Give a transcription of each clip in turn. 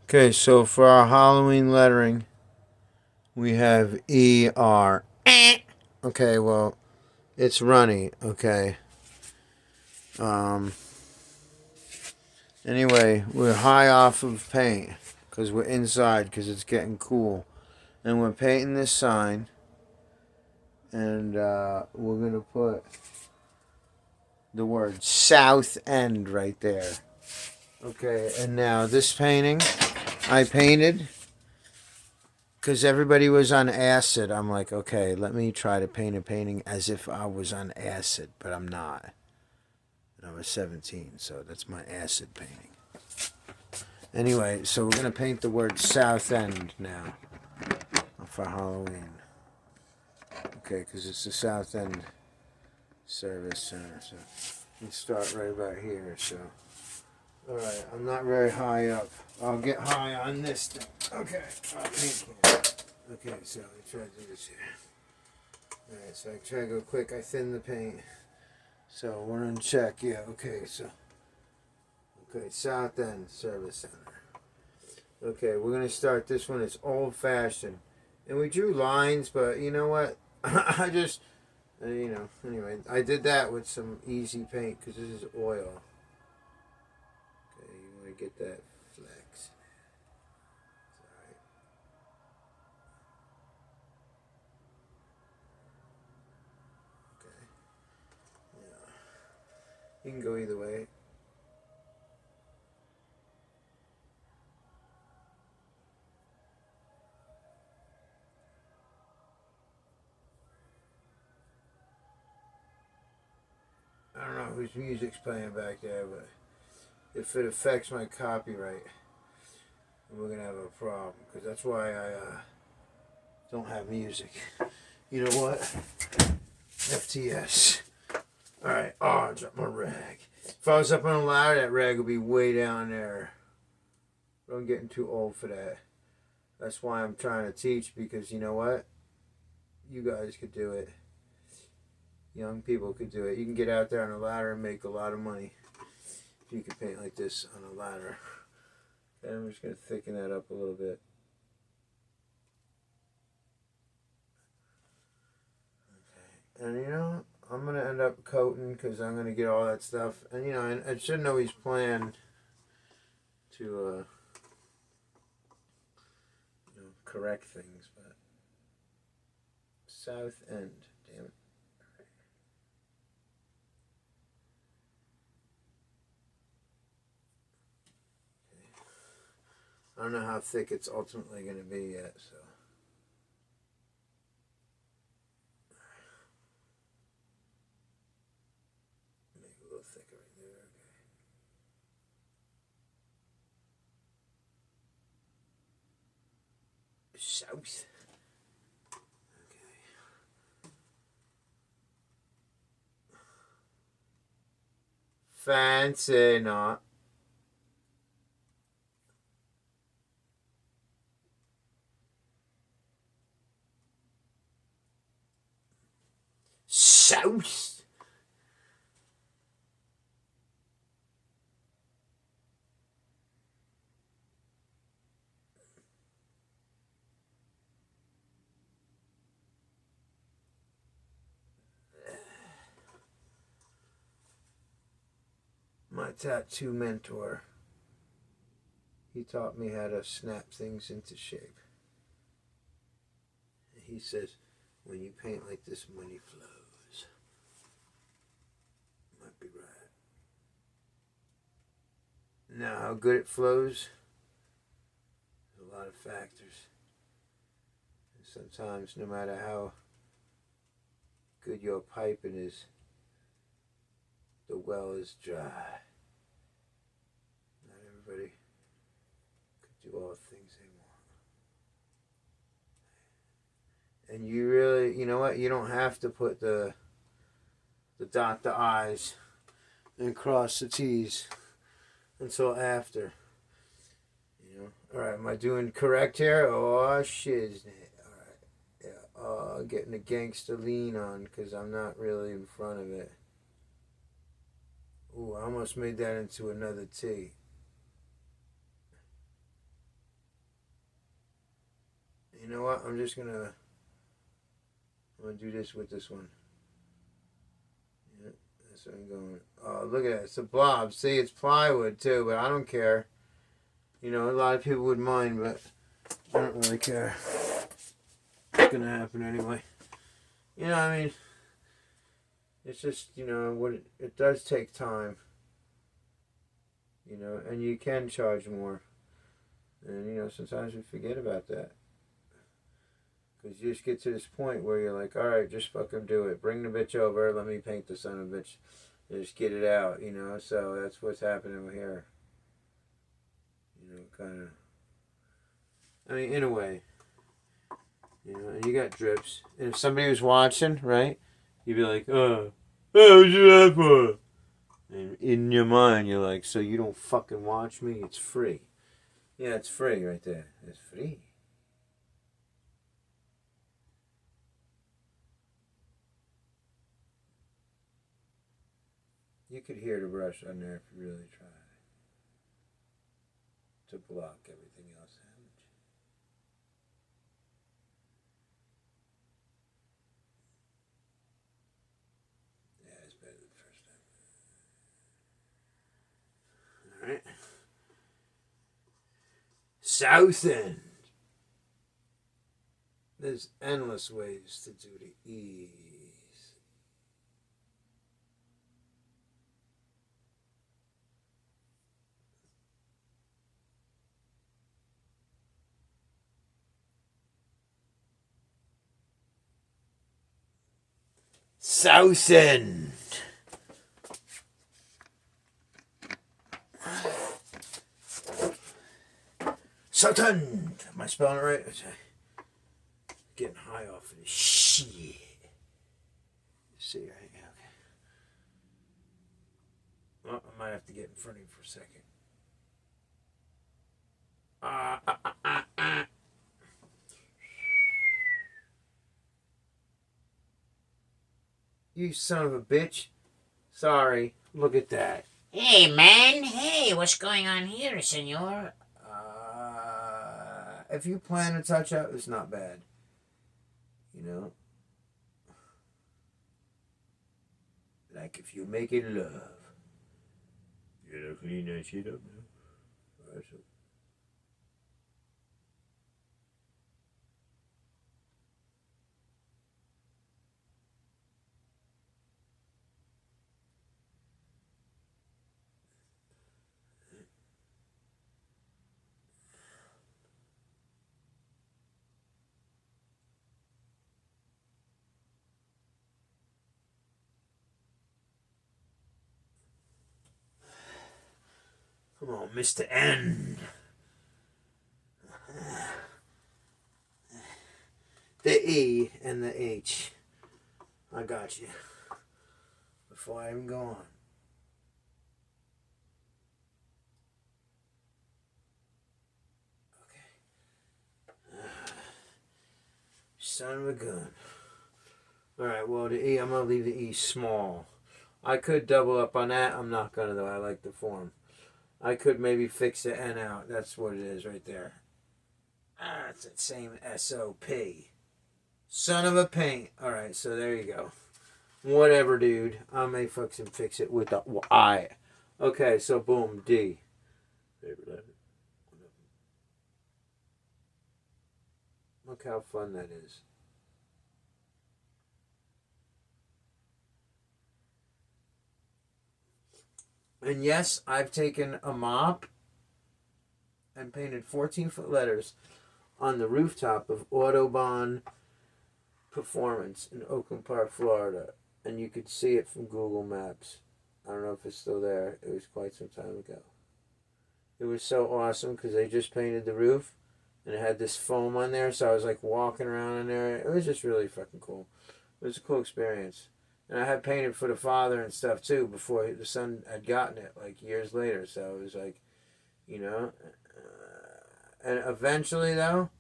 Okay, so for our Halloween lettering, we have ER. Okay, well, it's runny, okay. Um, anyway, we're high off of paint because we're inside because it's getting cool. And we're painting this sign, and we're going to put the word South End right there. Okay, and now this painting I painted because everybody was on acid. I'm like, okay, let me try to paint a painting as if I was on acid, but I'm not. And I was 17, so that's my acid painting. Anyway, so we're going to paint the word South End now for Halloween. Okay, because it's the South End Service Center. So we start right about here. So, alright, I'm not very high up. I'll get high on this thing. Okay, paint can. Okay, so I try to do this here. Alright, so I try to go quick. I thin the paint. So we're in check. Yeah, okay, so. Okay, South End Service Center. Okay, we're going to start this one. It's old-fashioned. And we drew lines, but you know what? I just, anyway, I did that with some easy paint because this is oil. Okay, you want to get that flex. Alright. Okay. Yeah. You can go either way. I don't know whose music's playing back there, but if it affects my copyright, we're going to have a problem because that's why I don't have music. You know what? FTS. Alright, I dropped my rag. If I was up on a ladder, that rag would be way down there. But I'm getting too old for that. That's why I'm trying to teach, because you know what? You guys could do it. Young people could do it. You can get out there on a ladder and make a lot of money if you could paint like this on a ladder. And I'm just going to thicken that up a little bit. Okay. And you know, I'm going to end up coating because I'm going to get all that stuff. And you know, I shouldn't always plan to correct things, but South End, damn it. I don't know how thick it's ultimately going to be yet, so. Make it a little thicker right there, okay. South. Okay. Fancy not. South. My tattoo mentor, he taught me how to snap things into shape. He says, when you paint like this, money flows. Might be right. Now, how good it flows, there's a lot of factors. And sometimes, no matter how good your piping is, the well is dry. Not everybody could do all the things they want. And you really, you know what? You don't have to put the dot the I's and cross the T's until after. You know? Alright, am I doing correct here? Oh, shiznit. Alright. Yeah, getting a gangster lean on because I'm not really in front of it. Ooh, I almost made that into another T. You know what? I'm gonna do this with this one. Yeah, that's where I'm going. Oh, look at it. It's a blob. See, it's plywood too, but I don't care. You know, a lot of people would mind, but I don't really care. It's gonna happen anyway. You know, I mean, it's just, you know, what it does take time. You know, and you can charge more. And, you know, sometimes we forget about that. Because you just get to this point where you're like, alright, just fucking do it. Bring the bitch over, let me paint the son of a bitch. And just get it out, you know. So that's what's happening here. You know, kind of. I mean, in a way. You know, and you got drips. And if somebody was watching, right, you'd be like, oh, what's that for? And in your mind, you're like, so you don't fucking watch me? It's free. Yeah, it's free right there. It's free. You could hear the brush on there if you really try to block everything else out. Yeah, it's better than the first time. Alright. Southend. There's endless ways to do the E's. Southend. Southend. Am I spelling it right? Getting high off of this shit. See, right? Yeah, okay. Well, I might have to get in front of you for a second. You son of a bitch. Sorry. Look at that. Hey, man. Hey, what's going on here, senor? If you plan to touch up, it's not bad. You know? Like if you making love. You gotta clean that shit up now. Alright, so. Come on, Mr. N. The E and the H. I got you. Before I even go on. Okay. Son of a gun. Alright, well, the E, I'm going to leave the E small. I could double up on that. I'm not going to, though. I like the form. I could maybe fix the N out. That's what it is right there. It's that same S-O-P. Son of a paint. Alright, so there you go. Whatever, dude. I may fucking fix it with the I. Okay, so boom, D. Look how fun that is. And yes, I've taken a mop and painted 14-foot letters on the rooftop of Autobahn Performance in Oakland Park, Florida. And you could see it from Google Maps. I don't know if it's still there. It was quite some time ago. It was so awesome because they just painted the roof and it had this foam on there. So I was like walking around in there. It was just really fucking cool. It was a cool experience. And I had painted for the father and stuff too before the son had gotten it, like years later. So it was like, you know. And eventually, though,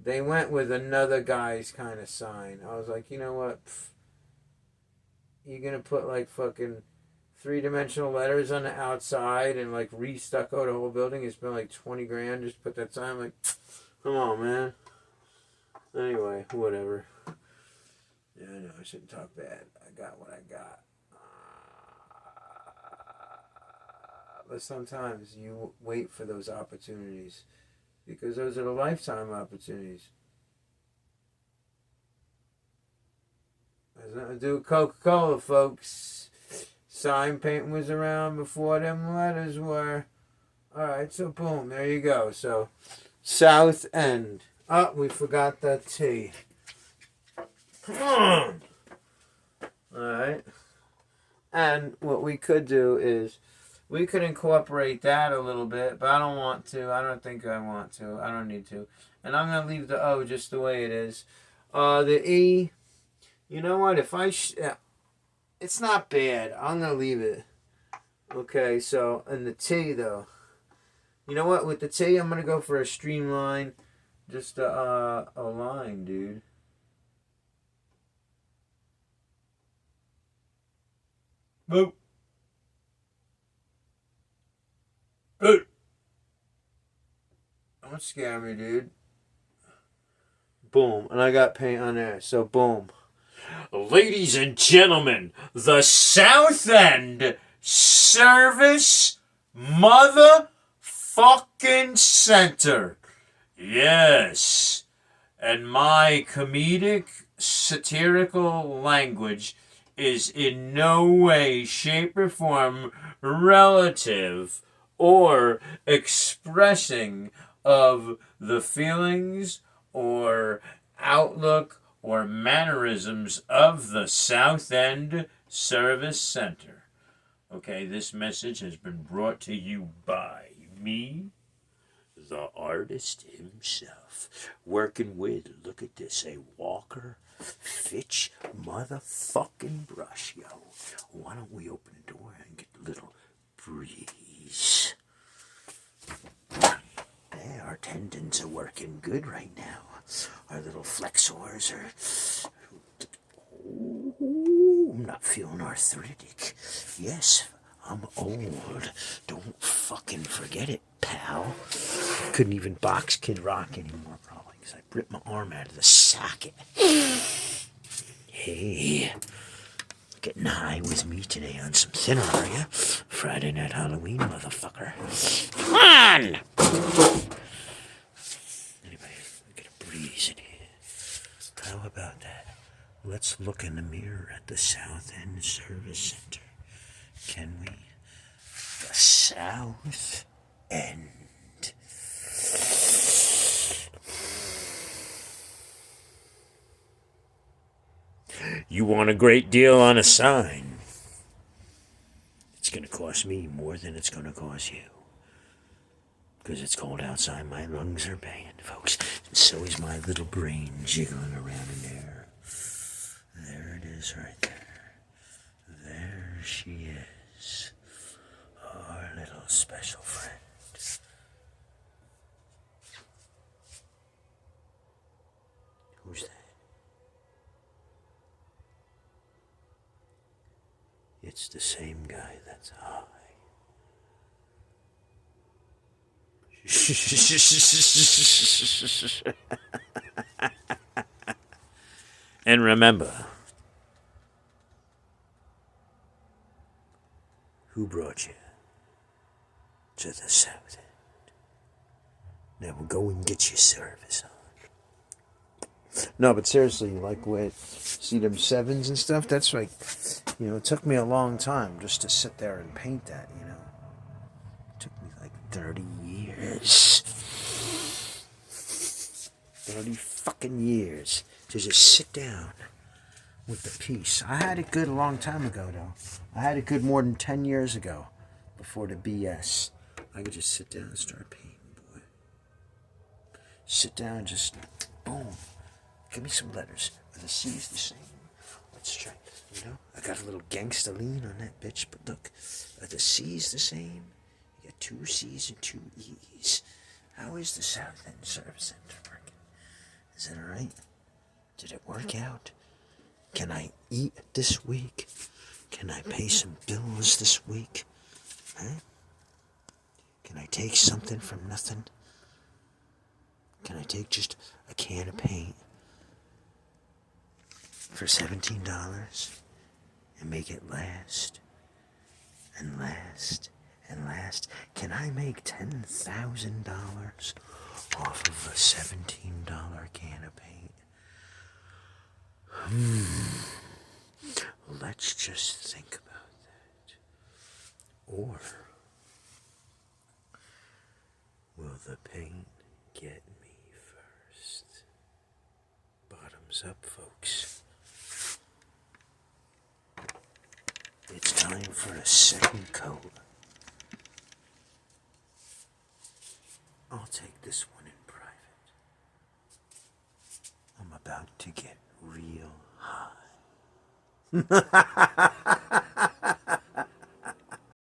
they went with another guy's kind of sign. I was like, you know what? You're going to put like fucking 3-dimensional letters on the outside and like re-stucco the whole building. It's been like 20 grand just put that sign. I'm like, come on, man. Anyway, whatever. Yeah, I know I shouldn't talk bad. I got what I got. But sometimes you wait for those opportunities because those are the lifetime opportunities. Has nothing to do with Coca-Cola, folks. Sign painting was around before them letters were. Alright, so boom, there you go. So, South End. Oh, we forgot that T. Come on! Alright. And what we could do is, we could incorporate that a little bit, but I don't want to. I don't think I want to. I don't need to. And I'm going to leave the O just the way it is. The E, you know what? If I... it's not bad. I'm going to leave it. Okay, so, and the T, though. You know what? With the T, I'm going to go for a streamline. Just a line, dude. Boop. Boop. Don't scare me, dude. Boom. And I got paint on there. So, boom. Ladies and gentlemen, the South End Service Motherfucking Center. Yes. And my comedic, satirical language is in no way, shape, or form relative or expressing of the feelings or outlook or mannerisms of the South End Service Center. Okay, this message has been brought to you by me, the artist himself, working with, look at this, a Walker Fitch motherfucking brush, yo. Why don't we open the door and get a little breeze? Hey, our tendons are working good right now. Our little flexors are... Oh, I'm not feeling arthritic. Yes, I'm old. Don't fucking forget it, pal. Couldn't even box Kid Rock anymore, probably, because I ripped my arm out of the socket. Hey, getting high with me today on some thinner, are ya? Friday night Halloween, motherfucker. Come on! Anyway, we get a breeze in here. How about that? Let's look in the mirror at the South End Service Center. Can we? The South End. You want a great deal on a sign? It's going to cost me more than it's going to cost you. Because it's cold outside, my lungs are banging, folks. And so is my little brain jiggling around in there. There it is right there. There she is. Our little special friend. Who's that? It's the same guy that's high. And remember, who brought you to the South End? Now we'll go and get your service on. No, but seriously, like with see them sevens and stuff, that's like, you know, it took me a long time just to sit there and paint that, you know. It took me like 30 years. 30 fucking years to just sit down with the piece. I had it good a long time ago, though. I had it good more than 10 years ago before the BS. I could just sit down and start painting, boy. Sit down and just, boom. Give me some letters. Are the C's the same? Let's try. You know, I got a little gangsta lean on that bitch, but look, are the C's the same? You got 2 C's and 2 E's. How is the South End Service Center working? Is it alright? Did it work out? Can I eat this week? Can I pay some bills this week? Huh? Can I take something from nothing? Can I take just a can of paint? for $17 and make it last and last and last? Can I make $10,000 off of a $17 can of paint? Let's just think about that. Or will the paint get me first? Bottoms up, folks. It's time for a second coat. I'll take this one in private. I'm about to get real high.